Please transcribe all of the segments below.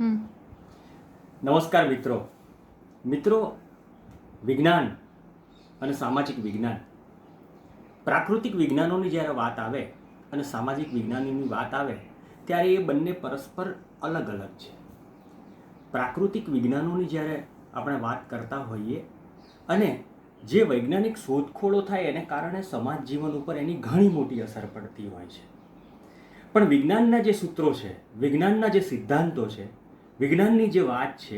નમસ્કાર મિત્રો, વિજ્ઞાન અને સામાજિક વિજ્ઞાન, પ્રાકૃતિક વિજ્ઞાનોની જ્યારે વાત આવે અને સામાજિક વિજ્ઞાનની વાત આવે ત્યારે એ બંને પરસ્પર અલગ અલગ છે. પ્રાકૃતિક વિજ્ઞાનોની જ્યારે આપણે વાત કરતા હોઈએ અને જે વૈજ્ઞાનિક શોધખોળો થાય એને કારણે સમાજ જીવન ઉપર એની ઘણી મોટી અસર પડતી હોય છે. પણ વિજ્ઞાનના જે સૂત્રો છે, વિજ્ઞાનના જે સિદ્ધાંતો છે, વિજ્ઞાનની જે વાત છે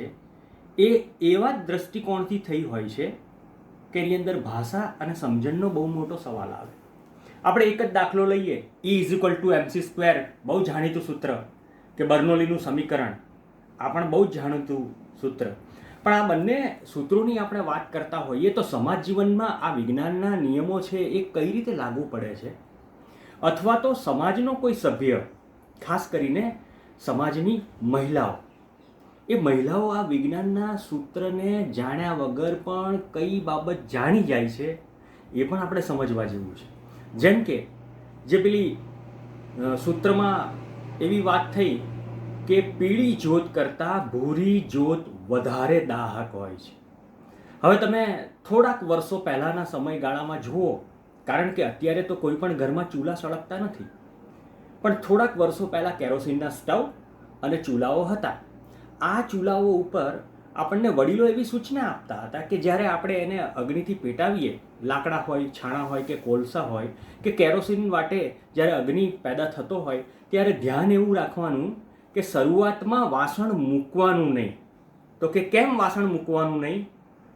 એ એવા જ દૃષ્ટિકોણથી થઈ હોય છે કે એની અંદર ભાષા અને સમજણનો બહુ મોટો સવાલ આવે. આપણે એક જ દાખલો લઈએ, E=mc², બહુ જાણીતું સૂત્ર, કે બર્નોલીનું સમીકરણ, આ પણ બહુ જ જાણીતું સૂત્ર. પણ આ બંને સૂત્રોની આપણે વાત કરતા હોઈએ તો સમાજ જીવનમાં આ વિજ્ઞાનના નિયમો છે એ કઈ રીતે લાગુ પડે છે, અથવા તો સમાજનો કોઈ સભ્ય, ખાસ કરીને સમાજની મહિલાઓ, એ મહિલાઓ આ વિજ્ઞાનના સૂત્રને જાણ્યા વગર પણ કઈ બાબત જાણી જાય છે એ પણ આપણે સમજવા જેવું છે. જેમ કે જે પેલી સૂત્રમાં એવી વાત થઈ કે પીળી જ્યોત કરતાં ભૂરી જ્યોત વધારે દાહક હોય છે. હવે તમે થોડાક વર્ષો પહેલાંના સમયગાળામાં જુઓ, કારણ કે અત્યારે તો કોઈ પણ ઘરમાં ચૂલા સળગતા નથી, પણ થોડાક વર્ષો પહેલાં કેરોસીનના સ્ટવ અને ચૂલાઓ હતા. આ ચૂલાઓ ઉપર આપણને વડીલો એવી સૂચના આપતા હતા કે જ્યારે આપણે એને અગ્નિથી પેટાવીએ, લાકડા હોય, છાણા હોય કે કોલસા હોય કે કેરોસીન વાટે જ્યારે અગ્નિ પેદા થતો હોય ત્યારે ધ્યાન એવું રાખવાનું કે શરૂઆતમાં વાસણ મૂકવાનું નહીં. તો કે કેમ વાસણ મૂકવાનું નહીં?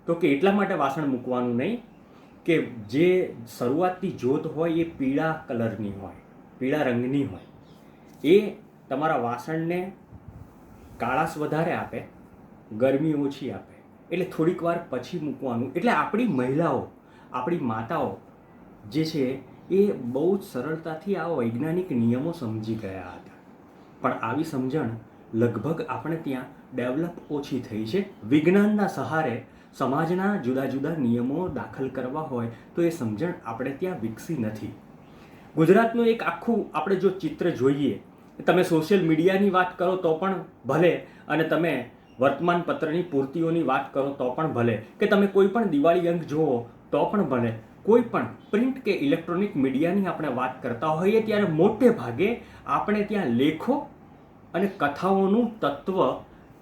તો કે એટલા માટે વાસણ મૂકવાનું નહીં કે જે શરૂઆતની જ્યોત હોય એ પીળા કલરની હોય, પીળા રંગની હોય, એ તમારા વાસણને કાળાશ વધારે આપે, ગરમી ઓછી આપે, એટલે થોડીક વાર પછી મૂકવાનું. એટલે આપણી મહિલાઓ, આપણી માતાઓ જે છે એ બહુ જ સરળતાથી આ વૈજ્ઞાનિક નિયમો સમજી ગયા હતા. પણ આવી સમજણ લગભગ આપણે ત્યાં ડેવલપ ઓછી થઈ છે. વિજ્ઞાનના સહારે સમાજના જુદા જુદા નિયમો દાખલ કરવા હોય તો એ સમજણ આપણે ત્યાં વિકસી નથી. ગુજરાતનું એક આખું આપણે જો ચિત્ર જોઈએ, તમે સોશિયલ મીડિયાની વાત કરો તો પણ ભલે, અને તમે વર્તમાન પત્રની પૂર્તિઓની વાત કરો તો પણ ભલે, કે તમે કોઈ પણ દિવાળી અંક જુઓ તો પણ ભલે, કોઈ પણ પ્રિન્ટ કે ઇલેક્ટ્રોનિક મીડિયાની આપણે વાત કરતા હોઈએ ત્યારે મોટે ભાગે આપણે ત્યાં લેખો અને કથાઓનું તત્વ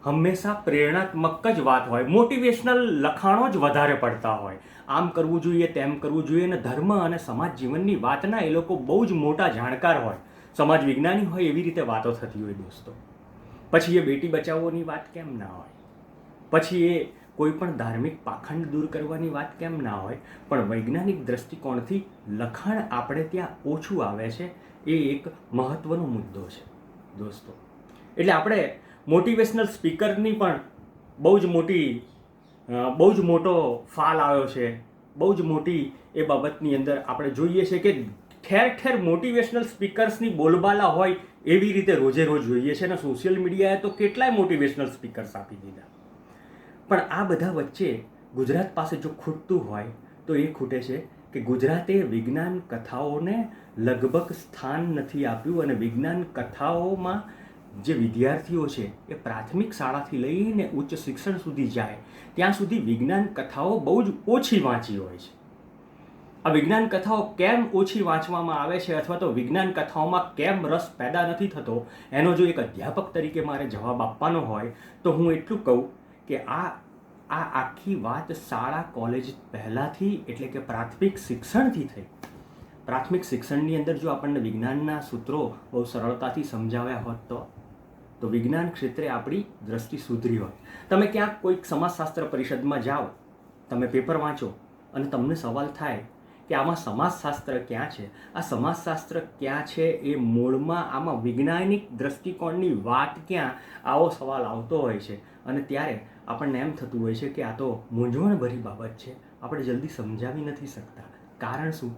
હંમેશા પ્રેરણાત્મક જ વાત હોય, મોટિવેશનલ લખાણો જ વધારે પડતા હોય. આમ કરવું જોઈએ, તેમ કરવું જોઈએ, અને ધર્મ અને સમાજ જીવનની વાતના એ લોકો બહુ જ મોટા જાણકાર હોય, સમાજ વિજ્ઞાની હોય, એવી રીતે વાતો થતી હોય દોસ્તો. પછી એ બેટી બચાવોની વાત કેમ ના હોય? પછી એ કોઈ પણ ધાર્મિક પાખંડ દૂર કરવાની વાત કેમ ના હોય? પણ વૈજ્ઞાનિક દ્રષ્ટિકોણથી લખાણ આપણે ત્યાં ઓછું આવે છે, એ એક મહત્વનો મુદ્દો છે દોસ્તો. એટલે આપણે મોટિવેશનલ સ્પીકરની પણ બહુ જ મોટો ફાલ આવ્યો છે. બહુ જ મોટી એ બાબતની અંદર આપણે જોઈએ છે કે ઠેર ઠેર મોટિવેશનલ સ્પીકર્સની બોલબાલા હોય એવી રીતે રોજે રોજ જોઈએ છે, અને સોશિયલ મીડિયાએ તો કેટલાય મોટિવેશનલ સ્પીકર્સ આપી દીધા. પણ આ બધા વચ્ચે ગુજરાત પાસે જો ખૂટતું હોય તો એ ખૂટે છે કે ગુજરાતે વિજ્ઞાન કથાઓને લગભગ સ્થાન નથી આપ્યું, અને વિજ્ઞાન કથાઓમાં જે વિદ્યાર્થીઓ છે એ પ્રાથમિક શાળાથી લઈને ઉચ્ચ શિક્ષણ સુધી જાય ત્યાં સુધી વિજ્ઞાન કથાઓ બહુ જ ઓછી વાંચી હોય છે. આ વિજ્ઞાન કથાઓ કેમ ઓછી વાંચવામાં આવે છે, અથવા તો વિજ્ઞાન કથાઓમાં કેમ રસ પેદા નથી થતો, એનો જો એક અધ્યાપક તરીકે મારે જવાબ આપવાનો હોય તો હું એટલું કહું કે આ આખી વાત શાળા કોલેજ પહેલાંથી, એટલે કે પ્રાથમિક શિક્ષણથી થઈ. પ્રાથમિક શિક્ષણની અંદર જો આપણને વિજ્ઞાનના સૂત્રો બહુ સરળતાથી સમજાવ્યા હોત તો વિજ્ઞાન ક્ષેત્રે આપણી દ્રષ્ટિ સુધરી હોત. તમે ક્યાંક કોઈક સમાજશાસ્ત્ર પરિષદમાં જાઓ, તમે પેપર વાંચો અને તમને સવાલ થાય કે આમાં સમાજશાસ્ત્ર ક્યાં છે, આ સમાજશાસ્ત્ર ક્યાં છે, એ મૂળમાં આમાં વૈજ્ઞાનિક દ્રષ્ટિકોણની વાત ક્યાં, આવો સવાલ આવતો હોય છે. અને ત્યારે આપણને એમ થતું હોય છે કે આ તો મૂંઝવણભરી બાબત છે, આપણે જલ્દી સમજાવી નથી શકતા. કારણ શું?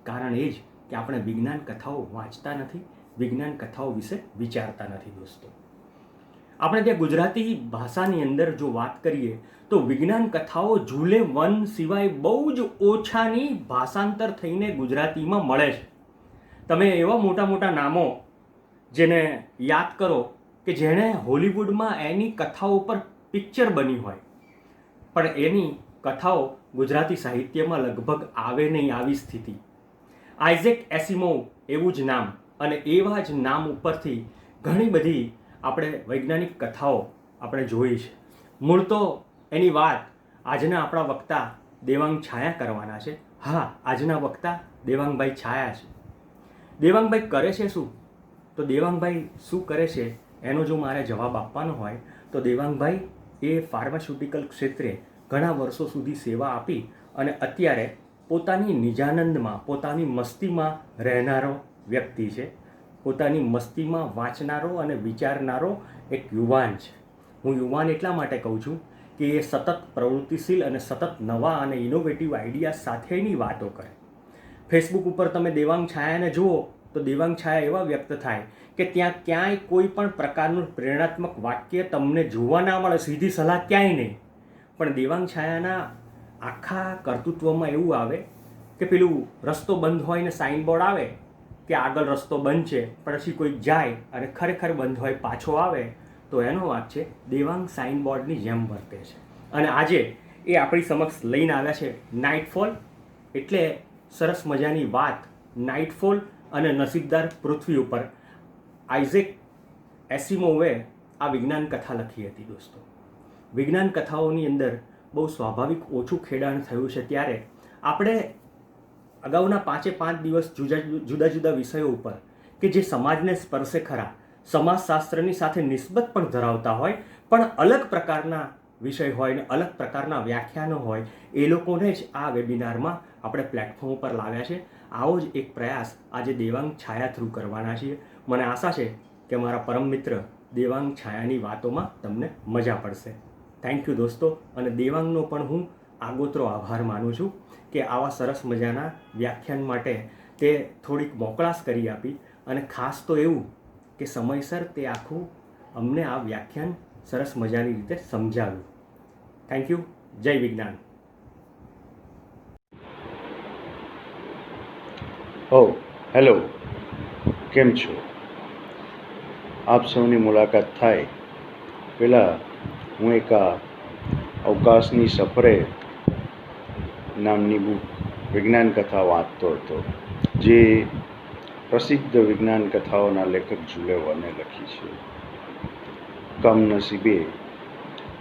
કારણ એ જ કે આપણે વિજ્ઞાન કથાઓ વાંચતા નથી, વિજ્ઞાન કથાઓ વિશે વિચારતા નથી દોસ્તો. આપણે ત્યાં ગુજરાતી ભાષાની અંદર જો વાત કરીએ તો વિજ્ઞાન કથાઓ ઝૂલે વન સિવાય બહુ જ ઓછાની ભાષાંતર થઈને ગુજરાતીમાં મળે છે. તમે એવા મોટા મોટા નામો જેને યાદ કરો કે જેણે હોલિવૂડમાં એની કથાઓ પર પિક્ચર બની હોય, પણ એની કથાઓ ગુજરાતી સાહિત્યમાં લગભગ આવે નહીં આવી સ્થિતિ. આઇઝેક એસિમોવ એવું જ નામ, અને એવા જ નામ ઉપરથી ઘણી બધી આપણે વૈજ્ઞાનિક કથાઓ આપણે જોઈ છે. મૂળ તો એની વાત આજના આપણા વક્તા દેવાંગ છાયા કરવાના છે. હા, આજના વક્તા દેવાંગભાઈ છાયા છે. દેવાંગભાઈ કરે છે શું? તો દેવાંગભાઈ શું કરે છે એનો જો મારે જવાબ આપવાનો હોય તો દેવાંગભાઈ એ ફાર્માસ્યુટિકલ ક્ષેત્રે ઘણા વર્ષો સુધી સેવા આપી અને અત્યારે પોતાની નિજાનંદમાં, પોતાની મસ્તીમાં રહેનારો વ્યક્તિ છે. પોતાની મસ્તીમાં વાંચનારો અને વિચારનારો એક યુવાન છે. હું યુવાન એટલા માટે કહું છું કે એ સતત પ્રવૃત્તિશીલ અને સતત નવા અને ઇનોવેટિવ આઈડિયા સાથેની વાતો કરે. ફેસબુક ઉપર તમે દેવાંગ છાયાને જુઓ તો દેવાંગ છાયા એવા વ્યક્ત થાય કે ત્યાં ક્યાંય કોઈ પણ પ્રકારનું પ્રેરણાત્મક વાક્ય તમને જોવા ના મળે, સીધી સલાહ ક્યાંય નહીં. પણ દેવાંગ છાયાના આખા કર્તૃત્વમાં એવું આવે કે પેલું રસ્તો બંધ હોય ને સાઇનબોર્ડ આવે કે આગળ રસ્તો બંધ છે, પણ પછી કોઈ જાય અને ખરેખર બંધ હોય પાછો આવે તો એનો વાંક છે દેવાંગ સાઇનબોર્ડની જેમ વર્તે છે. અને આજે એ આપણી સમક્ષ લઈને આવ્યા છે નાઇટફોલ. એટલે સરસ મજાની વાત નાઇટફોલ અને નસીબદાર પૃથ્વી ઉપર. આઇઝેક એસિમોવે આ વિજ્ઞાન કથા લખી હતી દોસ્તો. વિજ્ઞાન કથાઓની અંદર બહુ સ્વાભાવિક ઓછું ખેડાણ થયું છે, ત્યારે આપણે અગાઉના 5 દિવસ જુદા જુદા વિષયો ઉપર કે જે સમાજને સ્પર્શે ખરા, સમાજશાસ્ત્રની સાથે નિસ્બત પણ ધરાવતા હોય, પણ અલગ પ્રકારના વિષય હોય ને અલગ પ્રકારના વ્યાખ્યાનો હોય, એ લોકોને જ આ વેબિનારમાં આપણે પ્લેટફોર્મ ઉપર લાવ્યા છે. આવો જ એક પ્રયાસ આજે દેવાંગ છાયા થ્રુ કરવાના છીએ. મને આશા છે કે મારા પરમ મિત્ર દેવાંગ છાયાની વાતોમાં તમને મજા પડશે. થેન્ક યુ દોસ્તો. અને દેવાંગનો પણ હું આગોતરો આભાર માનું છું કે આવા સરસ મજાના વ્યાખ્યાન માટે તે થોડીક મોકળાશ કરી આપી, અને ખાસ તો એવું કે સમયસર તે આખું અમને આ વ્યાખ્યાન સરસ મજાની રીતે સમજાવ્યું. Thank you. જય વિજ્ઞાન. હેલો, કેમ છો? આપ સૌની મુલાકાત થાય પહેલાં હું એક અવકાશની સફરે નામની બુક વિજ્ઞાન કથા વાંચતો હતો, જે પ્રસિદ્ધ વિજ્ઞાન કથાઓના લેખક જુલે વર્ને લખી છે. કમનસીબે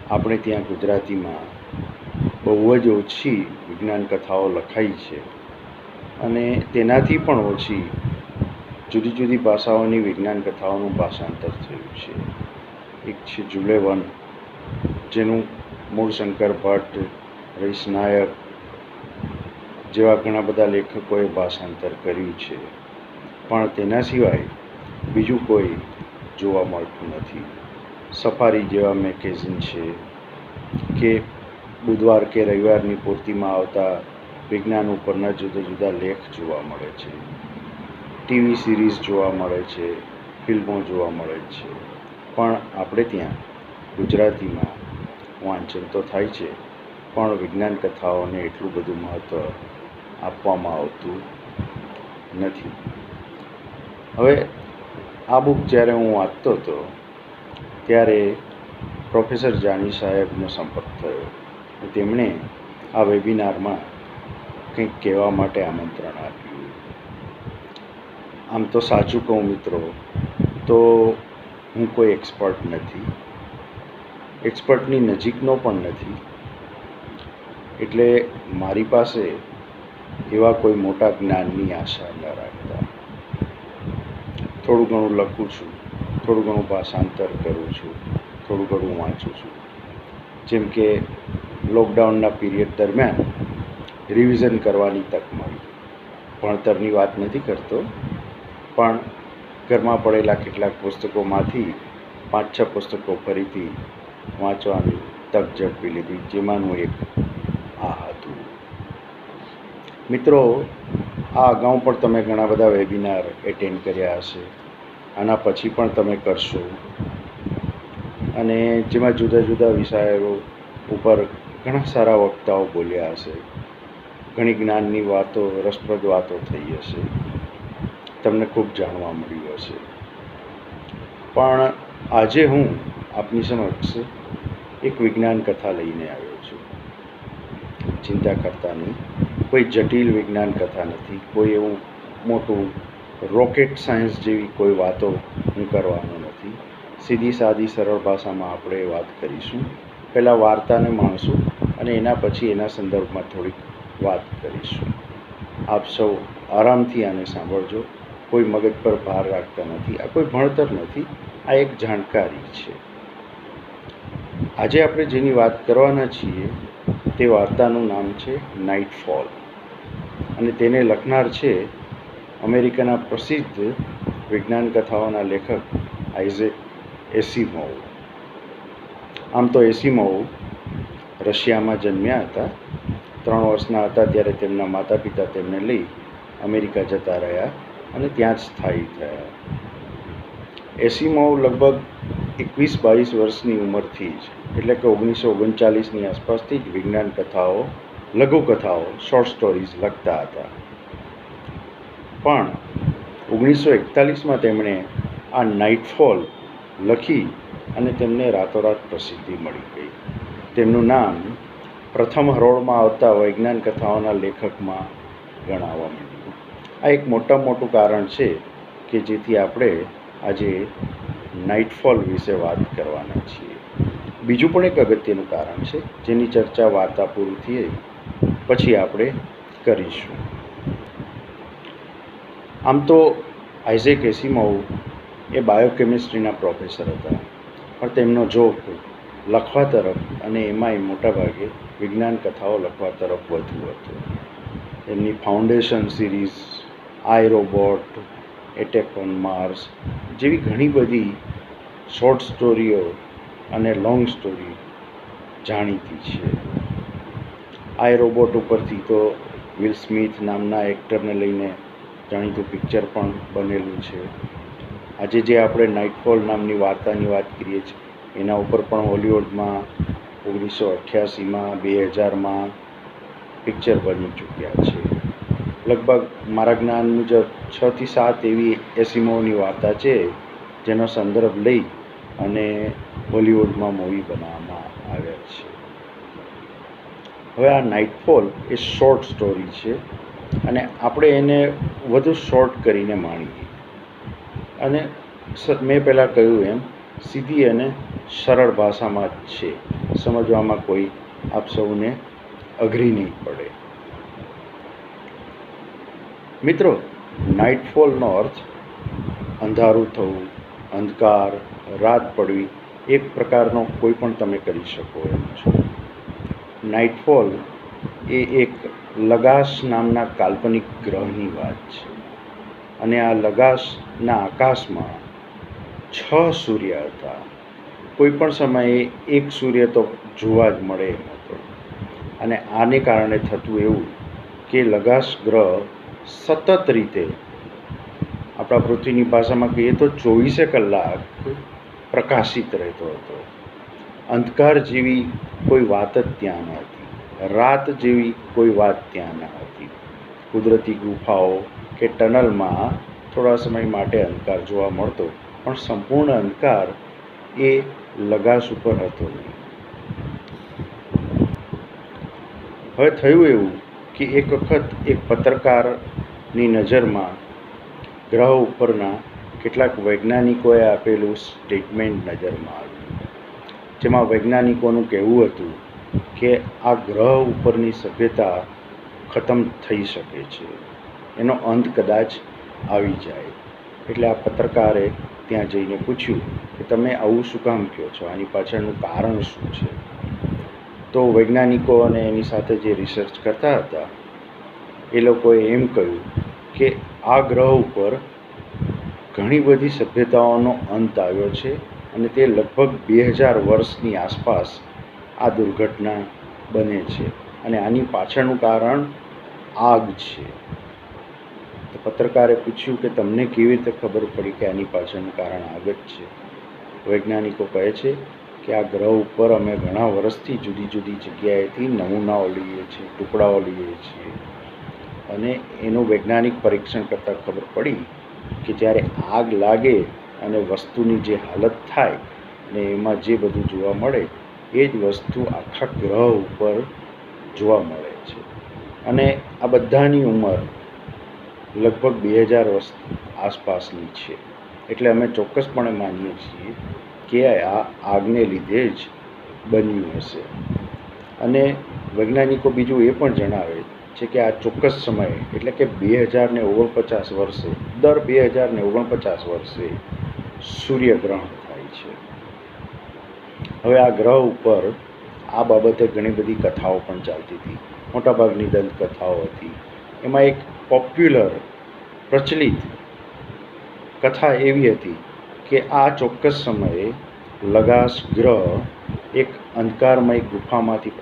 આપણે ત્યાં ગુજરાતીમાં બહુ જ ઓછી વિજ્ઞાન કથાઓ લખાઈ છે, અને તેનાથી પણ ઓછી જુદી જુદી ભાષાઓની વિજ્ઞાન કથાઓનું ભાષાંતર થયું છે. એક છે જુલે વર્ન, જેનું મૂળ શંકર ભટ્ટ, રઈસ નાયક જેવા ઘણા બધા લેખકોએ ભાષાંતર કર્યું છે, પણ તેના સિવાય બીજું કોઈ જોવા મળતું નથી. સફારી જેવા મેગેઝિન છે કે બુધવાર કે રવિવારની પૂર્તિમાં આવતા વિજ્ઞાન ઉપરના જુદા જુદા લેખ જોવા મળે છે. ટીવી સિરીઝ જોવા મળે છે, ફિલ્મો જોવા મળે છે, પણ આપણે ત્યાં ગુજરાતીમાં વાંચન તો થાય છે, પણ વિજ્ઞાન કથાઓને એટલું બધું મહત્ત્વ આપવામાં આવતું નથી. હવે આ બુક જ્યારે હું વાંચતો હતો ત્યારે પ્રોફેસર જાની સાહેબનો સંપર્ક થયો. તેમણે આ વેબિનારમાં કંઈક કહેવા માટે આમંત્રણ આપ્યું. આમ તો સાચું કહું મિત્રો તો હું કોઈ એક્સપર્ટ નથી, એક્સપર્ટની નજીકનો પણ નથી, એટલે મારી પાસે એવા કોઈ મોટા જ્ઞાનની આશા ન રાખતા. થોડું ઘણું લખું છું, થોડું ઘણું ભાષાંતર કરું છું, થોડું ઘણું વાંચું છું. જેમ કે લોકડાઉનના પીરિયડ દરમિયાન રિવિઝન કરવાની તક મળી. ભણતરની વાત નથી કરતો, પણ ઘરમાં પડેલા કેટલાક પુસ્તકોમાંથી 5-6 પુસ્તકો ફરીથી વાંચવાની તક ઝડપી લીધી, જેમાંનું એક આ હતું. મિત્રો, આ અગાઉ પણ તમે ઘણા બધા વેબિનાર એટેન્ડ કર્યા હશે, આના પછી પણ તમે કરશો, અને જેમાં જુદા જુદા વિષયો ઉપર ઘણા સારા વક્તાઓ બોલ્યા હશે, ઘણી જ્ઞાનની વાતો, રસપ્રદ વાતો થઈ હશે, તમને ખૂબ જાણવા મળ્યું હશે. પણ આજે હું આપની સમક્ષ એક વિજ્ઞાન કથા લઈને આવ્યો છું. ચિંતા કરતા નહીં, કોઈ જટિલ વિજ્ઞાન કથા નથી, કોઈ એવું મોટું રોકેટ સાયન્સ જેવી કોઈ વાતો હું કરવાનો નથી. સીધી સાદી સરળ ભાષામાં આપણે વાત કરીશું. પહેલાં વાર્તાને માણશું અને એના પછી એના સંદર્ભમાં થોડીક વાત કરીશું. આપ સૌ આરામથી આને સાંભળજો. કોઈ મગજ પર ભાર રાખતા નથી. આ કોઈ ભણતર નથી, આ એક જાણકારી છે. આજે આપણે જેની વાત કરવાના છીએ તે વાર્તાનું નામ છે નાઇટફોલ, અને તેને લખનાર છે અમેરિકાના પ્રસિદ્ધ વિજ્ઞાન કથાઓના લેખક આઇઝેક એસિમોવ. આમ તો એસિમોવ રશિયામાં જન્મ્યા હતા. 3 વર્ષના હતા ત્યારે તેમના માતા પિતા તેમને લઈ અમેરિકા જતા રહ્યા અને ત્યાં જ સ્થાયી થયા. એસિમોવ લગભગ 21-22 વર્ષની ઉંમરથી જ, એટલે કે 1939ની આસપાસથી જ વિજ્ઞાન કથાઓ, લઘુકથાઓ, શોર્ટ સ્ટોરીઝ લખતા હતા. પણ 1941માં તેમણે આ નાઇટફોલ લખી અને તેમને રાતોરાત પ્રસિદ્ધિ મળી ગઈ. તેમનું નામ પ્રથમ હરોળમાં આવતા વૈજ્ઞાન કથાઓના લેખકમાં ગણાવવા માંડ્યું. આ એક મોટું કારણ છે કે જેથી આપણે આજે નાઇટફોલ વિશે વાત કરવાના છીએ. બીજું પણ એક અગત્યનું કારણ છે જેની ચર્ચા વાર્તા પૂરી થઈ પછી આપણે કરીશું. આમ તો આઇઝેક એસિમોવ એ બાયોકેમિસ્ટ્રીના પ્રોફેસર હતા, પણ તેમનો ઝોક લખવા તરફ અને એમાંય મોટાભાગે વિજ્ઞાન કથાઓ લખવા તરફ વધુ હતો. એમની foundation series, I robot, attack on Mars જેવી ઘણી બધી શોર્ટ સ્ટોરીઓ અને લોંગ સ્ટોરી જાણીતી છે. આઈ રોબોટ ઉપરથી તો વિલ સ્મિથ નામના એક્ટરને લઈને જાણીતું પિક્ચર પણ બનેલું છે. આજે જે આપણે નાઇટફોલ નામની વાર્તાની વાત કરીએ છીએ એના ઉપર પણ હોલિવૂડમાં 1988માં, 2000માં પિક્ચર બની ચૂક્યા છે. લગભગ મારા જ્ઞાન મુજબ 6 થી 7 એવી એસિમોવની વાર્તા છે જેનો સંદર્ભ લઈ અને હોલિવૂડમાં મૂવી બનાવવામાં આવ્યા છે. હવે આ નાઇટફોલ એ શોર્ટ સ્ટોરી છે અને આપણે એને વધુ શોર્ટ કરીને માણીએ અને મેં પહેલાં કહ્યું એમ સીધી અને સરળ ભાષામાં જ છે. સમજવામાં કોઈ આપ સૌને અઘરી નહીં પડે. મિત્રો, નાઇટફોલનો અર્થ અંધારું થવું, અંધકાર, રાત પડવી, એક પ્રકારનો કોઈ પણ તમે કરી શકો એમ છો. નાઇટફોલ એ એક લગાશ નામના કાલ્પનિક ગ્રહની વાત છે અને આ લગાશના આકાશમાં 6 સૂર્ય હતા. કોઈ પણ સમયે એક સૂર્ય તો જોવા જ મળે એમ હતો. અને આને કારણે થતું એવું કે લગાશ ગ્રહ સતત રીતે, આપણા પૃથ્વીની ભાષામાં કહીએ તો 24 કલાક પ્રકાશિત રહેતો હતો. અંધકાર જેવી કોઈ વાત જ ત્યાં ન હતી, રાત જેવી કોઈ વાત ત્યાં ન હતી. કુદરતી ગુફાઓ કે ટનલમાં થોડા સમય માટે અંધકાર જોવા મળતો, પણ સંપૂર્ણ અંધકાર એ લગાશ ઉપર હતો નહીં. હવે થયું એવું કે એક વખત એક પત્રકારની નજરમાં ગ્રહ ઉપરના કેટલાક વૈજ્ઞાનિકોએ આપેલું સ્ટેટમેન્ટ નજરમાં આવ્યું, જેમાં વૈજ્ઞાનિકોનું કહેવું હતું કે આ ગ્રહ ઉપરની સભ્યતા ખતમ થઈ શકે છે, એનો અંત કદાચ આવી જાય. એટલે આ પત્રકારે ત્યાં જઈને પૂછ્યું કે તમે આવું શું કામ કહો છો, આની પાછળનું કારણ શું છે? તો વૈજ્ઞાનિકો અને એની સાથે જે રિસર્ચ કરતા હતા એ લોકોએ એમ કહ્યું કે આ ગ્રહ ઉપર ઘણી બધી સભ્યતાઓનો અંત આવ્યો છે અને તે લગભગ 2000 વર્ષની આસપાસ આ દુર્ઘટના બને છે અને આની પાછળનું કારણ આગ છે. તો પત્રકારે પૂછ્યું કે તમને કેવી રીતે ખબર પડી કે આની પાછળનું કારણ આગ જ છે? વૈજ્ઞાનિકો કહે છે કે આ ગ્રહ ઉપર અમે ઘણા વર્ષથી જુદી જુદી જગ્યાએથી નમૂનાઓ લઈએ છીએ, ટુકડાઓ લઈએ છીએ, અને એનું વૈજ્ઞાનિક પરીક્ષણ કરતાં ખબર પડી કે જ્યારે આગ લાગે અને વસ્તુની જે હાલત થાય અને એમાં જે બધું જોવા મળે એ જ વસ્તુ આખા ગ્રહ ઉપર જોવા મળે છે. અને આ બધાની ઉંમર લગભગ 2000 વર્ષ આસપાસની છે. એટલે અમે ચોક્કસપણે માનીએ છીએ કે આ આગને લીધે જ બન્યું હશે. અને વૈજ્ઞાનિકો બીજું એ પણ જણાવે છે કે આ ચોક્કસ સમયે એટલે કે 2049 વર્ષે દર 2049 વર્ષે સૂર્યગ્રહણ થાય છે. હવે આ ગ્રહ ઉપર આ બાબતે ઘણી બધી કથાઓ પણ ચાલતી હતી. મોટાભાગની દંતકથાઓ હતી. એમાં એક પોપ્યુલર પ્રચલિત કથા એવી હતી કે આ ચોક્કસ સમયે લગાશ ગ્રહ એક અંધકારમય ગુફામાંથી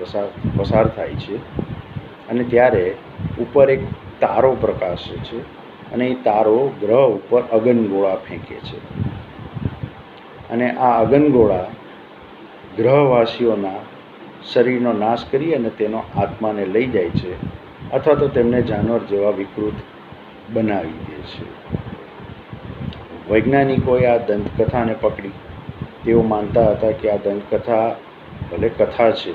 પસાર થાય છે અને ત્યારે ઉપર એક તારો પ્રકાશે છે અને એ તારો ગ્રહ ઉપર અગનગોળા ફેંકે છે અને આ અગનગોળા ગ્રહવાસીઓના શરીરનો નાશ કરી અને તેનો આત્માને લઈ જાય છે અથવા તો તેમને જાનવર જેવા વિકૃત બનાવી દે છે. વૈજ્ઞાનિકોએ આ દંતકથાને પકડી. તેઓ માનતા હતા કે આ દંતકથા ભલે કથા છે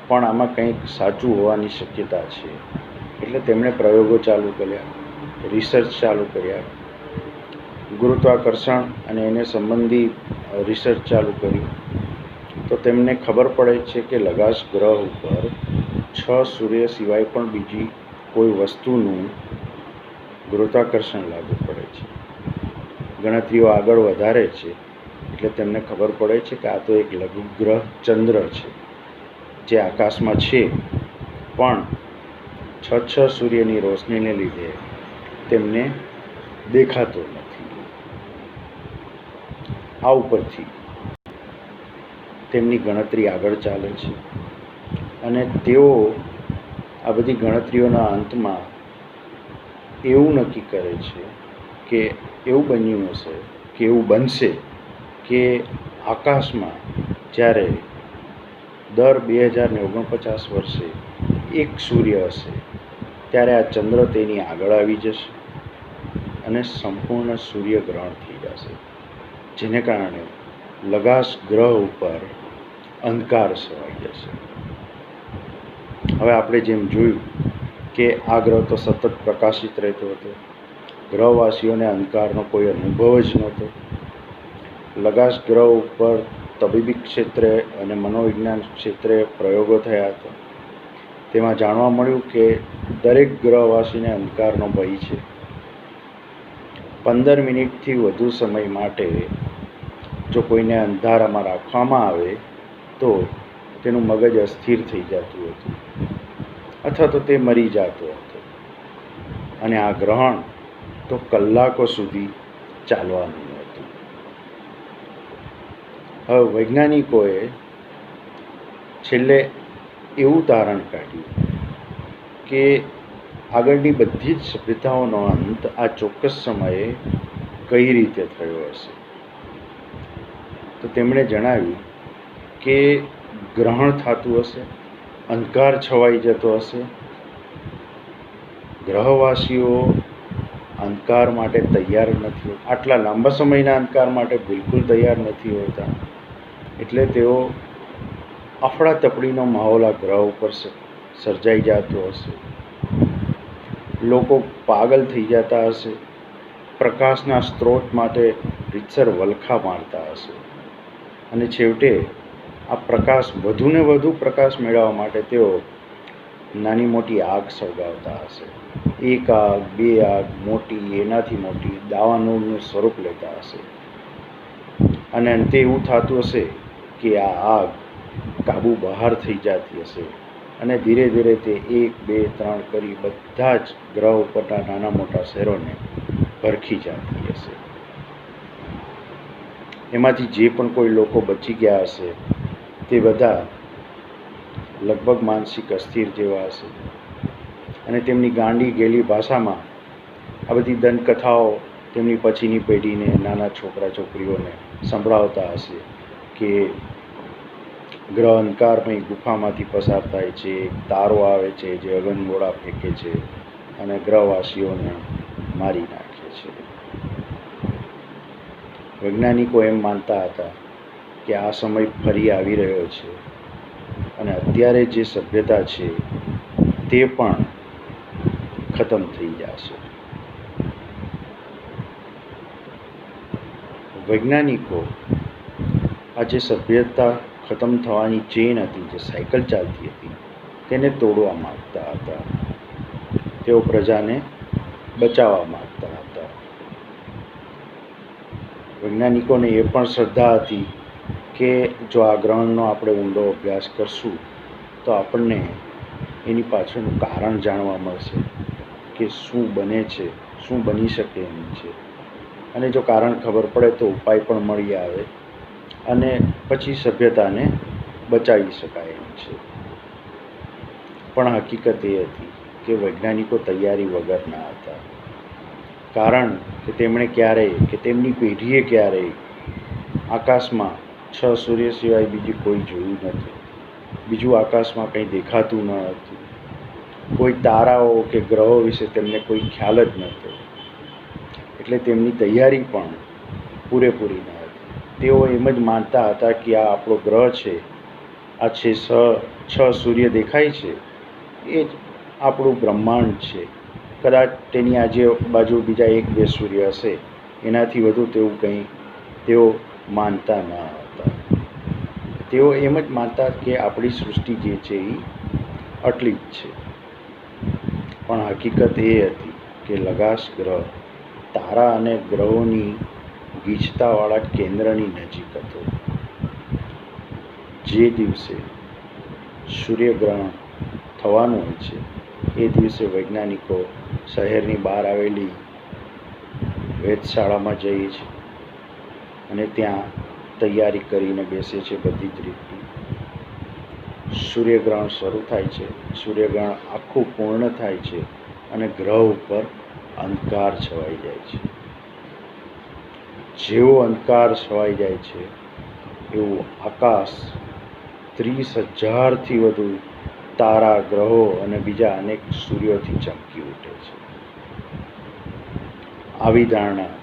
પણ આમાં કંઈક સાચું હોવાની શક્યતા છે. એટલે તેમણે પ્રયોગો ચાલુ કર્યા, રિસર્ચ ચાલુ કર્યા, ગુરુત્વાકર્ષણ અને એને સંબંધી રિસર્ચ ચાલુ કરી. તો તેમને ખબર પડે છે કે લગાશ ગ્રહ ઉપર 6 સૂર્ય સિવાય પણ બીજી કોઈ વસ્તુનું ગુરુત્વાકર્ષણ લાગુ પડે છે. ગણતરીઓ આગળ વધારે છે એટલે તેમને ખબર પડે છે કે આ તો એક લઘુ ગ્રહ ચંદ્ર છે જે આકાશમાં છે પણ 6 સૂર્યની રોશનીને લીધે તેમને દેખાતો નથી. આ ઉપરથી તેમની ગણતરી આગળ ચાલે છે અને તેઓ આ બધી ગણતરીઓના અંતમાં એવું નક્કી કરે છે કે એવું બન્યું હશે કે એવું બનશે કે આકાશમાં જ્યારે દર 2049 વર્ષે એક સૂર્ય હશે ત્યારે આ ચંદ્ર તેની આગળ આવી જશે અને સંપૂર્ણ સૂર્યગ્રહણ થઈ જશે, જેને કારણે લગાશ ગ્રહ ઉપર અંધકાર છવાઈ જશે. હવે આપણે જેમ જોયું કે આ ગ્રહ તો સતત પ્રકાશિત રહેતો હતો. ગ્રહવાસીઓને અંધકારનો કોઈ અનુભવ જ નહોતો. લગાશ ગ્રહ ઉપર તબીબી ક્ષેત્રે અને મનોવિજ્ઞાન ક્ષેત્રે પ્રયોગો થયા હતા. તેમાં જાણવા મળ્યું કે દરેક ગ્રહવાસીને અંધકારનો ભય છે. 15 મિનિટથી વધુ સમય માટે જો કોઈને અંધારામાં રાખવામાં આવે તો તેનું મગજ અસ્થિર થઈ જતું હતું અથવા તો તે મરી જતો હતો. અને આ ગ્રહણ તો કલાકો સુધી ચાલવાનું હતું. હવે વૈજ્ઞાનિકોએ છેલ્લે એવું તારણ કાઢ્યું કે આગળની બધી જ સભ્યતાઓનો અંત આ ચોક્કસ સમયે કઈ રીતે થયો હશે. તો તેમણે જણાવ્યું કે ગ્રહણ થતું હશે, અંધકાર છવાઈ જતો હશે, ગ્રહવાસીઓ અંધકાર માટે તૈયાર નથી, આટલા લાંબા સમયના અંધકાર માટે બિલકુલ તૈયાર નથી હોતા. એટલે તેઓ અફડાતફડીનો માહોલ આ ગ્રહ ઉપર સર્જાઈ જતો હશે. લોકો પાગલ થઈ જતા હશે. પ્રકાશના સ્ત્રોત માટે રીતસર વલખા મારતા હશે અને છેવટે આ પ્રકાશ વધુને વધુ પ્રકાશ મેળવવા માટે તેઓ નાની મોટી આગ સળગાવતા હશે. એક આગ, 2 આગ, મોટી, એનાથી મોટી દાવાનળનું સ્વરૂપ લેતા હશે અને અંતે એવું થતું હશે કે આ આગ કાબુ બહાર થઈ જતી હશે અને ધીરે ધીરે તે 1, 2, 3 કરી બધા જ ગ્રહ ઉપરના નાના મોટા શહેરોને ભરખી જતી હશે. એમાંથી જે પણ કોઈ લોકો બચી ગયા હશે તે બધા લગભગ માનસિક અસ્થિર જેવા હશે અને તેમની ગાંડી ગેલી ભાષામાં આ બધી દંતકથાઓ તેમની પછીની પેઢીને, નાના છોકરા છોકરીઓને સંભળાવતા હશે કે ગ્રહ અંધકારમય ગુફામાંથી પસાર થાય છે, તારો આવે છે જે અગનગોળા ફેંકે છે અને ગ્રહવાસીઓને મારી નાખે છે. વૈજ્ઞાનિકો એમ માનતા હતા કે આ સમય ફરી આવી રહ્યો છે અને અત્યારે જે સભ્યતા છે તે પણ ખતમ થઈ જશે. વૈજ્ઞાનિકો આ જે સભ્યતા ખતમ થવાની ચેન હતી, જે સાયકલ ચાલતી હતી, તેને તોડવા માગતા હતા. તેઓ પ્રજાને બચાવવા માગતા હતા. વૈજ્ઞાનિકોને એ પણ શ્રદ્ધા હતી કે જો આ ગ્રહણનો આપણે ઊંડો અભ્યાસ કરશું તો આપણને એની પાછળનું કારણ જાણવા મળશે કે શું બને છે, શું બની શકે એમ છે. અને જો કારણ ખબર પડે તો ઉપાય પણ મળી આવે અને પછી સભ્યતાને બચાવી શકાય એમ છે. પણ હકીકત એ હતી કે વૈજ્ઞાનિકો તૈયારી વગરના હતા. કારણ કે તેમણે ક્યારેય કે તેમની પેઢીએ ક્યારેય આકાશમાં 6 સૂર્ય સિવાય બીજું કોઈ જોયું નથી. બીજું આકાશમાં કંઈ દેખાતું ન હતું. કોઈ તારાઓ કે ગ્રહો વિશે તેમને કોઈ ખ્યાલ જ નહોતો. એટલે તેમની તૈયારી પણ પૂરેપૂરી ન હતી. તેઓ એમ જ માનતા હતા કે આ આપણો ગ્રહ છે, આ 6 સૂર્ય દેખાય છે, એ જ આપણું બ્રહ્માંડ છે. કદાચ તેની આજુબાજુ બીજા 1-2 સૂર્ય હશે, એનાથી વધુ તેવું કંઈ તેઓ માનતા ન હતા. તેઓ એમ જ માનતા કે આપણી સૃષ્ટિ જે છે એ આટલી જ છે. પણ હકીકત એ હતી કે લગાશ ગ્રહ તારા અને ગ્રહોની ગીચતાવાળા કેન્દ્રની નજીક હતો. જે દિવસે સૂર્યગ્રહણ થવાનું હોય છે એ દિવસે વૈજ્ઞાનિકો શહેરની બહાર આવેલી વેધશાળામાં જઈએ છે અને ત્યાં તૈયારી કરીને બેસે છે બધી જ રીતની. સૂર્યગ્રહણ શરૂ થાય છે. સૂર્યગ્રહણ આખું પૂર્ણ થાય છે અને ગ્રહ ઉપર અંધકાર છવાઈ જાય છે. જેવો અંધકાર છવાઈ જાય છે એવું આકાશ 30,000થી વધુ તારા, ગ્રહો અને બીજા અનેક સૂર્યોથી ચમકી ઉઠે છે. આવી ધારણા,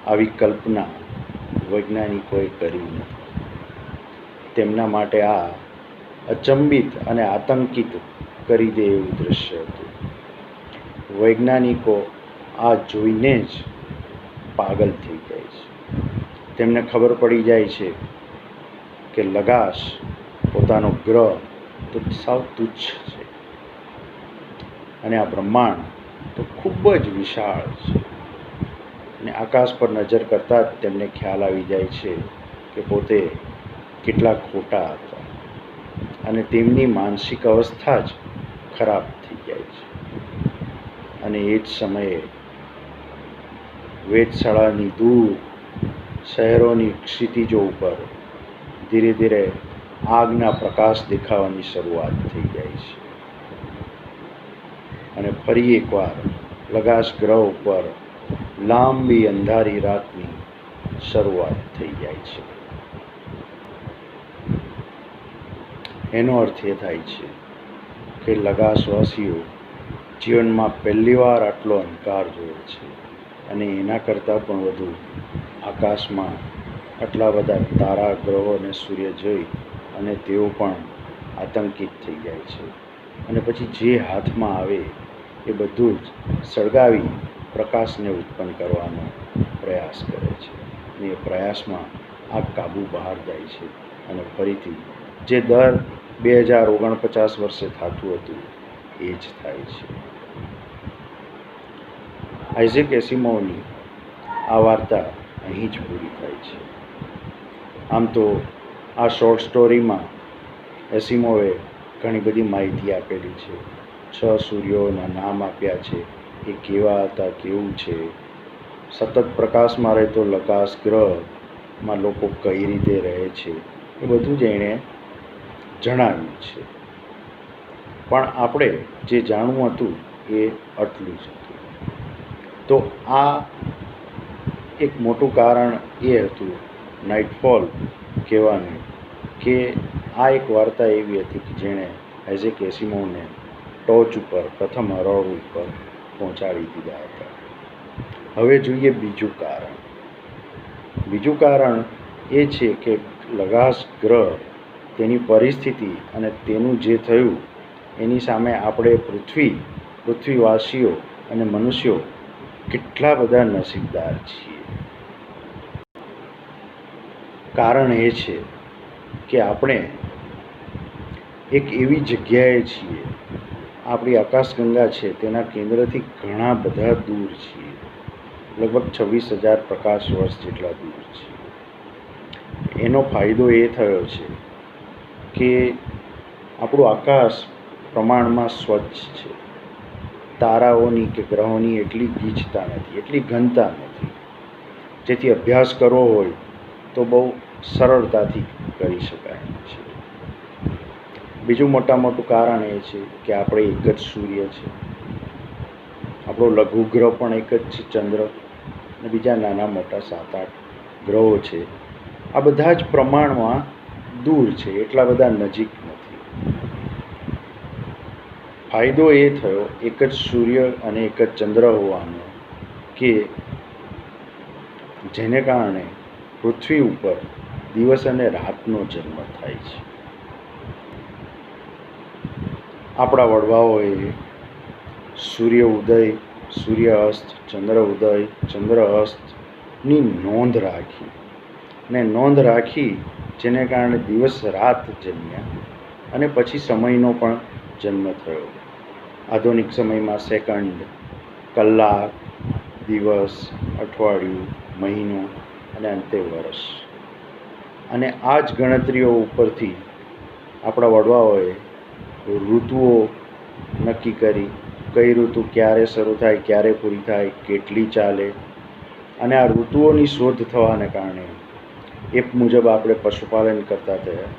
આવી કલ્પના વૈજ્ઞાનિકોએ કરી નથી. તેમના માટે આ અચંબિત અને આતંકિત કરી દે એવું દૃશ્ય હતું. વૈજ્ઞાનિકો આ જોઈને જ પાગલ થઈ જાય છે. તેમને ખબર પડી જાય છે કે લગાશ પોતાનો ગ્રહ તો સાવ તુચ્છ છે અને આ બ્રહ્માંડ તો ખૂબ જ વિશાળ છે. અને આકાશ પર નજર કરતાં જ તેમને ખ્યાલ આવી જાય છે કે પોતે કેટલા ખોટા હતા અને તેમની માનસિક અવસ્થા જ ખરાબ થઈ જાય છે. અને એ જ સમયે વેધશાળાની દૂર શહેરોની ક્ષિતિજો ઉપર ધીરે ધીરે આગના પ્રકાશ દેખાવાની શરૂઆત થઈ જાય છે. અને ફરી એકવાર લગાશ ગ્રહ ઉપર લાંબી અંધારી રાતની શરૂઆત થઈ જાય છે. એનો અર્થ એ થાય છે કે લગાશવાસીઓ જીવનમાં પહેલીવાર આટલો અંધકાર જોયો છે અને એના કરતાં પણ વધુ આકાશમાં આટલા બધા તારા, ગ્રહો અને સૂર્ય જોઈ અને તેઓ પણ આતંકિત થઈ જાય છે. અને પછી જે હાથમાં આવે એ બધું જ સળગાવી પ્રકાશને ઉત્પન્ન કરવાનો પ્રયાસ કરે છે. અને એ પ્રયાસમાં આ કાબુ બહાર જાય છે અને ફરીથી જે દર 2049 વર્ષે થતું હતું એ જ થાય છે. આઇઝેક એસિમોવની આ વાર્તા અહીં જ પૂરી થાય છે. આમ તો આ શોર્ટ સ્ટોરીમાં એસિમોવે ઘણી બધી માહિતી આપેલી છે. 6 સૂર્યોના નામ આપ્યા છે, એ કેવા હતા, કેવું છે. સતત પ્રકાશમાં રહેતો લગાશ ગ્રહમાં લોકો કઈ રીતે રહે છે એ બધું જ એણે જણાવ્યું છે. પણ આપણે જે જાણવું હતું એ આટલું જ હતું. તો આ એક મોટું કારણ એ હતું નાઇટફોલ કહેવાનું કે આ એક વાર્તા એવી હતી કે જેણે આઇઝેક એસિમોવને ટોચ ઉપર, પ્રથમ હરોળ ઉપર પહોંચાડી દીધા હતા. હવે જોઈએ બીજું કારણ. બીજું કારણ એ છે કે લગાશ ગ્રહ, તેની પરિસ્થિતિ અને તેનું જે થયું એની સામે આપણે પૃથ્વીવાસીઓ અને મનુષ્યો કેટલા બધા નસીબદાર છીએ. કારણ એ છે કે આપણે એક એવી જગ્યાએ છીએ, આપણી આકાશગંગા છે તેના કેન્દ્રથી ઘણા બધા દૂર છીએ, લગભગ 26,000 પ્રકાશ વર્ષ જેટલા દૂર છીએ. એનો ફાયદો એ થયો છે કે આપણું આકાશ પ્રમાણમાં સ્વચ્છ છે. તારાઓની કે ગ્રહોની એટલી ગીચતા નથી, એટલી ઘનતા નથી, જેથી અભ્યાસ કરવો હોય તો બહુ સરળતાથી કરી શકાય છે. બીજું મોટું કારણ એ છે કે આપણે એક જ સૂર્ય છે, આપણો લઘુગ્રહ પણ એક જ છે ચંદ્ર, અને બીજા નાના મોટા 7-8 ગ્રહો છે. આ બધા જ પ્રમાણમાં દૂર છે, એટલા બધા નજીક નથી. ફાયદો એ થયો એક જ સૂર્ય અને એક જ ચંદ્ર હોવાનો કે જેને કારણે પૃથ્વી ઉપર દિવસ અને રાતનો જન્મ થાય છે. આપણા વડવાઓએ સૂર્ય ઉદય, સૂર્ય અસ્ત, ચંદ્ર ઉદય, ચંદ્ર અસ્તની નોંધ રાખી, જેને કારણે દિવસ રાત જન્મ્યા અને પછી સમયનો પણ જન્મ થયો. આધુનિક સમયમાં સેકન્ડ, કલાક, દિવસ, અઠવાડિયું, મહિનો અને અંતે વર્ષ. અને આ જ ગણતરીઓ ઉપરથી આપણા વડવાઓએ ઋતુઓ નક્કી કરી, કઈ ઋતુ ક્યારે શરૂ થાય, ક્યારે પૂરી થાય, કેટલી ચાલે. અને આ ઋતુઓની શોધ થવાને કારણે એ મુજબ આપણે પશુપાલન કરતા થયા,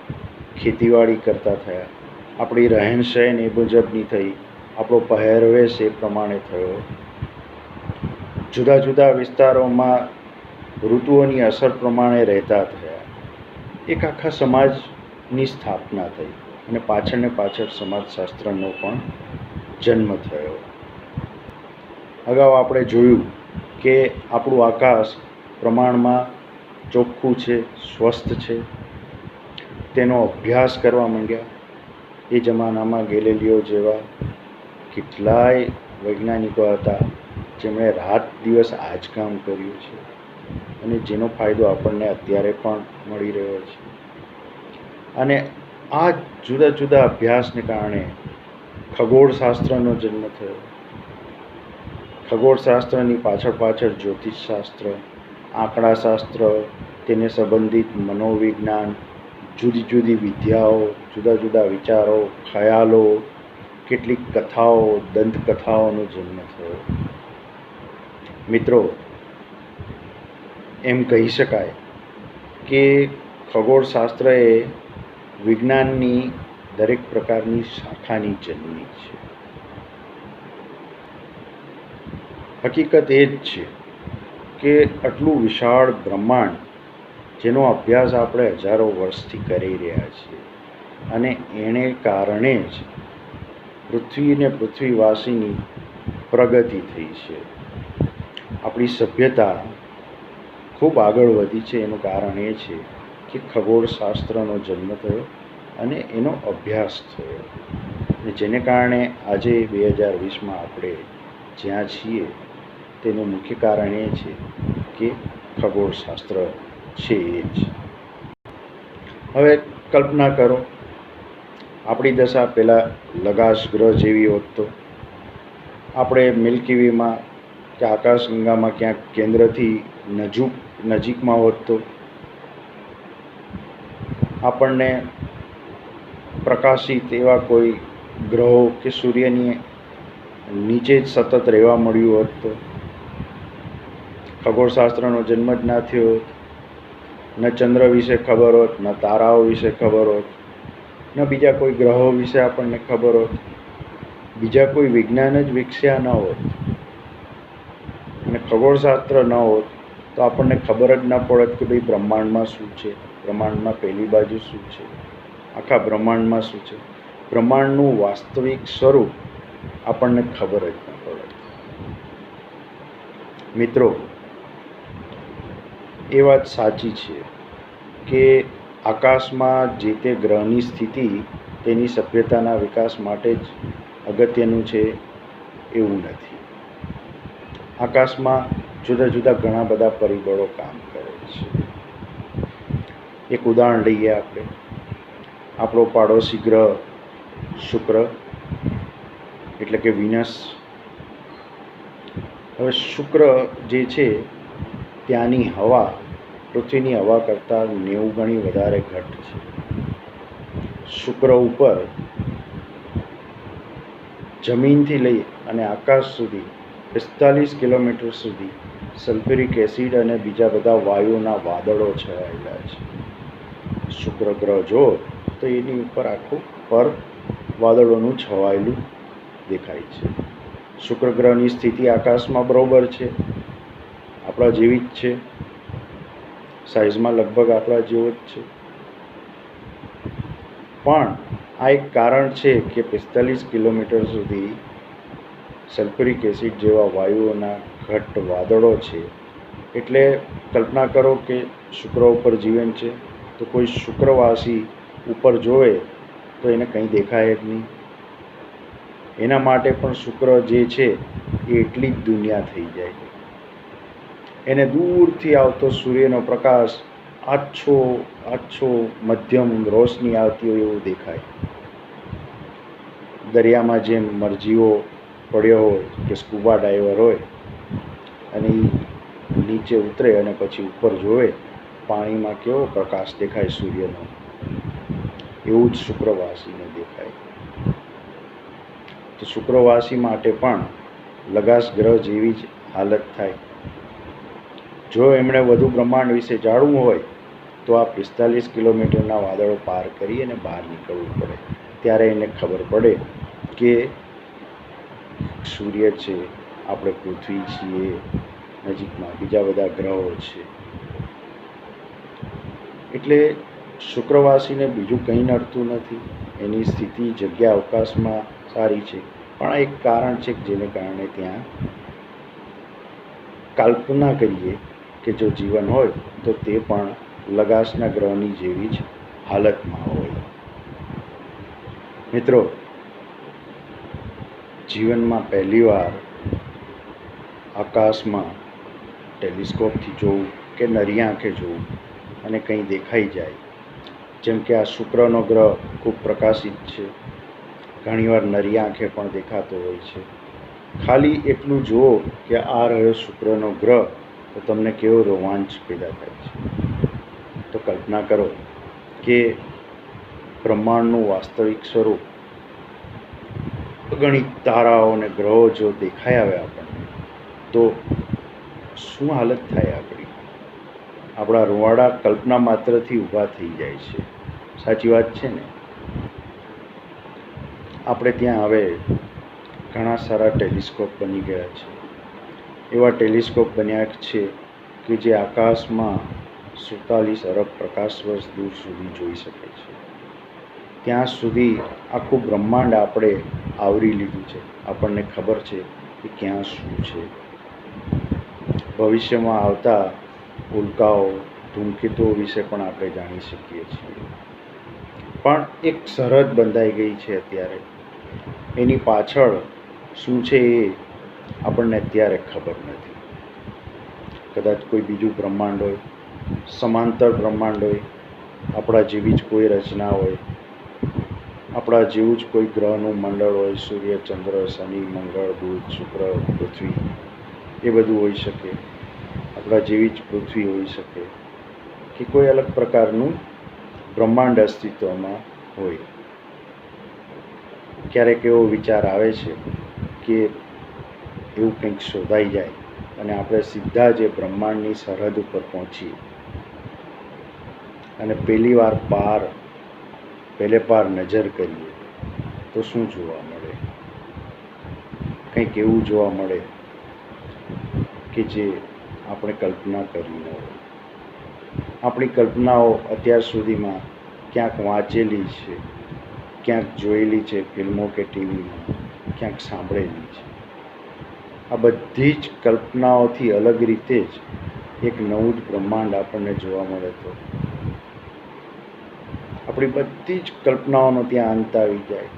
ખેતીવાડી કરતા થયા, આપણી રહેનસહેન એ મુજબની થઈ, આપણો પહેરવેશ એ પ્રમાણે થયો. જુદા જુદા વિસ્તારોમાં ઋતુઓની અસર પ્રમાણે રહેતા થયા. એક આખા સમાજની સ્થાપના થઈ અને પાછળ સમાજશાસ્ત્રનો પણ જન્મ થયો. અગાઉ આપણે જોયું કે આપણું આકાશ પ્રમાણમાં ચોખ્ખું છે, સ્વસ્થ છે. તેનો અભ્યાસ કરવા માંડ્યા. એ જમાનામાં ગેલેલિયો જેવા કેટલાય વૈજ્ઞાનિકો હતા જેમણે રાત દિવસ આ જ કામ કર્યું છે અને જેનો ફાયદો આપણને અત્યારે પણ મળી રહ્યો છે. અને આ જુદા જુદા અભ્યાસને કારણે ખગોળશાસ્ત્રનો જન્મ થયો. ખગોળશાસ્ત્રની પાછળ જ્યોતિષશાસ્ત્ર, આંકડાશાસ્ત્ર, તેને સંબંધિત મનોવિજ્ઞાન, જુદી જુદી વિદ્યાઓ, જુદા જુદા વિચારો, ખ્યાલો, કેટલીક કથાઓ, દંતકથાઓનો જન્મ થયો. મિત્રો, એમ કહી શકાય કે ખગોળશાસ્ત્ર એ વિજ્ઞાનની દરેક પ્રકારની શાખાની જનની છે. હકીકત એ જ છે કે આટલું વિશાળ બ્રહ્માંડ, જેનો અભ્યાસ આપણે હજારો વર્ષથી કરી રહ્યા છીએ, અને એને કારણે જ પૃથ્વી અને પૃથ્વીવાસીની પ્રગતિ થઈ છે. આપણી સભ્યતા ખૂબ આગળ વધી છે. એનું કારણ એ છે કે ખગોળશાસ્ત્રનો જન્મ થયો અને એનો અભ્યાસ થયો, અને જેને કારણે આજે 2020માં આપણે જ્યાં છીએ તેનું મુખ્ય કારણ એ છે કે ખગોળશાસ્ત્ર છે એ જ. હવે કલ્પના કરો, આપણી દશા પહેલાં લગાશ ગ્રહ જેવી હોત તો આપણે મિલ્કી વેમાં કે આકાશગંગામાં ક્યાંક કેન્દ્રથી નજીકમાં હોત તો આપણને પ્રકાશિત એવા કોઈ ગ્રહો કે સૂર્યની નીચે જ સતત રહેવા મળ્યું હોત તો ખગોળશાસ્ત્રનો જન્મ જ ના થયો હોત. ન ચંદ્ર વિશે ખબર હોત, ન તારાઓ વિશે ખબર હોત, ન બીજા કોઈ ગ્રહો વિશે આપણને ખબર હોત, બીજા કોઈ વિજ્ઞાન જ વિકસ્યા ન હોત, અને ખગોળશાસ્ત્ર ન હોત તો આપણને ખબર જ ન પડત કે ભાઈ બ્રહ્માંડમાં શું છે, બ્રહ્માંડમાં પહેલી બાજુ શું છે, આખા બ્રહ્માંડમાં શું છે, બ્રહ્માંડનું વાસ્તવિક સ્વરૂપ આપણને ખબર જ ન પડત. મિત્રો, એ વાત સાચી છે કે આકાશમાં જે તે ગ્રહની સ્થિતિ તેની સભ્યતાના વિકાસ માટે જ અગત્યનું છે એવું નથી. આકાશમાં જુદા જુદા ઘણા બધા પરિબળો કામ કરે છે. એક ઉદાહરણ લઈએ આપણે. આપણો પાડોશી ગ્રહ શુક્ર એટલે કે વિનસ. હવે શુક્ર જે છે ત્યાંની હવા પૃથ્વીની હવા કરતાં 90 ગણી વધારે ઘટ છે. શુક્ર ઉપર જમીનથી લઈ અને આકાશ સુધી 45 કિલોમીટર સુધી સલ્ફ્યુરિક એસિડ અને બીજા બધા વાયુઓના વાદળો છવાયેલા છે. શુક્ર ગ્રહ જો તો એની ઉપર આખું પર વાદળોનું છવાયેલું દેખાય છે. શુક્ર ગ્રહની સ્થિતિ આકાશમાં બરોબર છે, આપણા જેવી જ છે, સાઇઝમાં લગભગ આપણા જેવો જ છે. પણ આ એક કારણ છે કે 45 કિલોમીટર સુધી સલ્ફ્યુરિક એસિડ જેવા વાયુઓના ઘટ્ટ વાદળો છે. એટલે કલ્પના કરો કે શુક્ર ઉપર જીવન છે, તો કોઈ શુક્રવાસી ઉપર જોવે તો એને કંઈ દેખાય જ નહીં. એના માટે પણ શુક્ર જે છે એ એટલી જ દુનિયા થઈ જાય. એને દૂરથી આવતો સૂર્યનો પ્રકાશ આછો આછો મધ્યમ રોશની આવતી હોય એવું દેખાય. દરિયામાં જેમ મરજીવો પડ્યો હોય કે સ્કૂબા ડાઈવર હોય અને એ નીચે ઉતરે અને પછી ઉપર જોવે પાણીમાં કેવો પ્રકાશ દેખાય સૂર્યનો, એવું જ શુક્રવાસીને દેખાય. તો શુક્રવાસી માટે પણ લગાશ ગ્રહ જેવી જ હાલત થાય. જો એમણે વધુ બ્રહ્માંડ વિશે જાણવું હોય તો આ 45 કિલોમીટરના વાદળો પાર કરી અને બહાર નીકળવું પડે. ત્યારે એને ખબર પડે કે સૂર્ય છે, આપણે પૃથ્વી છીએ, નજીકમાં બીજા બધા ગ્રહો છે. એટલે શુક્રવાસીને બીજું કંઈ નડતું નથી. એની સ્થિતિ જગ્યા અવકાશમાં સારી છે. પણ એક કારણ છે જેને કારણે ત્યાં કલ્પના કરીએ કે જો જીવન હોય તો તે પણ લગાશના ગ્રહની જેવી જ હાલતમાં હોય. મિત્રો, જીવનમાં પહેલીવાર આકાશમાં ટેલિસ્કોપથી જોવું કે નરી આંખે જોવું અને કંઈ દેખાઈ જાય, જેમ કે આ શુક્રનો ગ્રહ ખૂબ પ્રકાશિત છે, ઘણીવાર નરી આંખે પણ દેખાતો હોય છે. ખાલી એટલું જુઓ કે આ રહ્યો શુક્રનો ગ્રહ, તો તમને કેવો રોમાંચ પેદા થાય છે. તો કલ્પના કરો કે બ્રહ્માંડનું વાસ્તવિક સ્વરૂપ અગણિત તારાઓ અને ગ્રહો જો દેખાઈ આવે આપણને, તો શું હાલત થાય આપણી? આપણા રૂવાડા કલ્પના માત્રથી ઊભા થઈ જાય છે. સાચી વાત છે ને? આપણે ત્યાં હવે ઘણા સારા ટેલિસ્કોપ બની ગયા છે. એવા ટેલિસ્કોપ બન્યા છે કે જે આકાશમાં 47 અરબ પ્રકાશ વર્ષ દૂર સુધી જોઈ શકે છે. ત્યાં સુધી આખું બ્રહ્માંડ આપણે આવરી લીધું છે. આપણને ખબર છે કે ક્યાં શું છે. ભવિષ્યમાં આવતા ઉલ્કાઓ, ધૂમકેતુઓ વિશે પણ આપણે જાણી શકીએ છીએ. પણ એક સરહદ બંધાઈ ગઈ છે અત્યારે. એની પાછળ શું છે એ આપણને અત્યારે ખબર નથી. કદાચ કોઈ બીજું બ્રહ્માંડ હોય, સમાંતર બ્રહ્માંડ હોય, આપણા જેવી જ કોઈ રચના હોય, આપણા જેવું જ કોઈ ગ્રહનું મંડળ હોય, સૂર્ય, ચંદ્ર, શનિ, મંગળ, બુધ, શુક્ર, પૃથ્વી, એ બધું હોઈ શકે. આપણા જેવી જ પૃથ્વી હોઈ શકે કે કોઈ અલગ પ્રકારનું બ્રહ્માંડ અસ્તિત્વમાં હોય. ક્યારેક એવો વિચાર આવે છે કે એવું કંઈક શોધાઈ જાય અને આપણે સીધા જ બ્રહ્માંડની સરહદ ઉપર પહોંચીએ અને પહેલે પાર નજર કરીએ તો શું જોવા મળે? કંઈક એવું જોવા મળે કે જે આપણે કલ્પના કરી ન હોય. આપણી કલ્પનાઓ અત્યાર સુધીમાં ક્યાંક વાંચેલી છે, ક્યાંક જોયેલી છે ફિલ્મો કે ટીવીમાં, ક્યાંક સાંભળેલી છે. આ બધી જ કલ્પનાઓથી અલગ રીતે જ એક નવું જ બ્રહ્માંડ આપણને જોવા મળે તો આપણી બધી જ કલ્પનાઓનો ત્યાં અંત આવી જાય.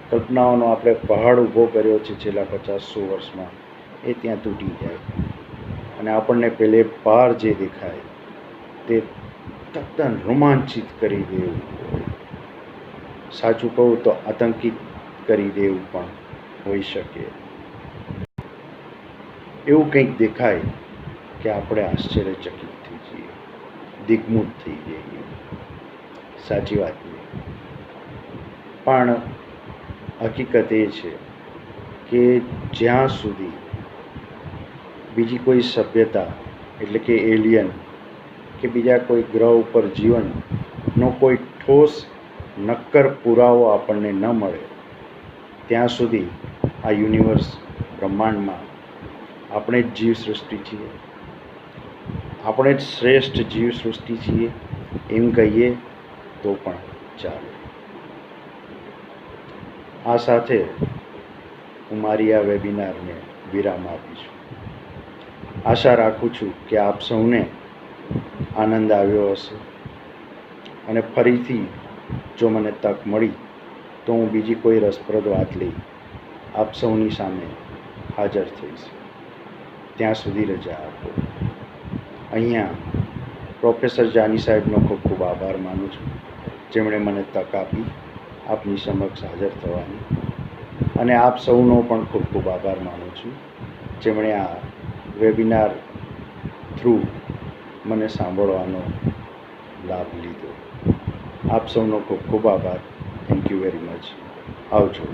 કલ્પનાઓનો આપણે પહાડ ઊભો કર્યો છે છેલ્લા 50-100 વર્ષમાં, એ ત્યાં તૂટી જાય અને આપણને પેલે પાર જે દેખાય તે તદ્દન રોમાંચિત કરી દે એવું હોય. સાચું કહું તો આતંકિત કરી દે એવું પણ હોઈ શકે. એવું કંઈક દેખાય કે આપણે આશ્ચર્યચકિત થઈ જઈએ, દિગ્મૂઢ થઈ જઈએ. સાચી વાત નહીં, પણ હકીકત એ છે કે જ્યાં સુધી બીજી કોઈ સભ્યતા એટલે કે એલિયન કે બીજા કોઈ ગ્રહ ઉપર જીવનનો કોઈ ઠોસ નક્કર પુરાવો આપણને ન મળે ત્યાં સુધી આ યુનિવર્સ બ્રહ્માંડમાં આપણે જ જીવસૃષ્ટિ છીએ, આપણે જ શ્રેષ્ઠ જીવસૃષ્ટિ છીએ એમ કહીએ તો પણ ચાલે. આ સાથે હું મારી આ વેબિનારને વિરામ આપીશું. આશા રાખું છું કે આપ સૌને આનંદ આવ્યો હશે અને ફરીથી જો મને તક મળી તો હું બીજી કોઈ રસપ્રદ વાત લઈ આપ સૌની સામે હાજર થઈશ. ત્યાં સુધી રજા આપો. અહીંયા પ્રોફેસર જાની સાહેબનો ખૂબ ખૂબ આભાર માનું છું, જેમણે મને તક આપી આપની સમક્ષ હાજર થવાની, અને આપ સૌનો પણ ખૂબ ખૂબ આભાર માનું છું, જેમણે આ વેબિનાર થ્રુ મને સાંભળવાનો લાભ લીધો. આપ સૌનો ખૂબ ખૂબ આભાર. Thank you very much. આવજો.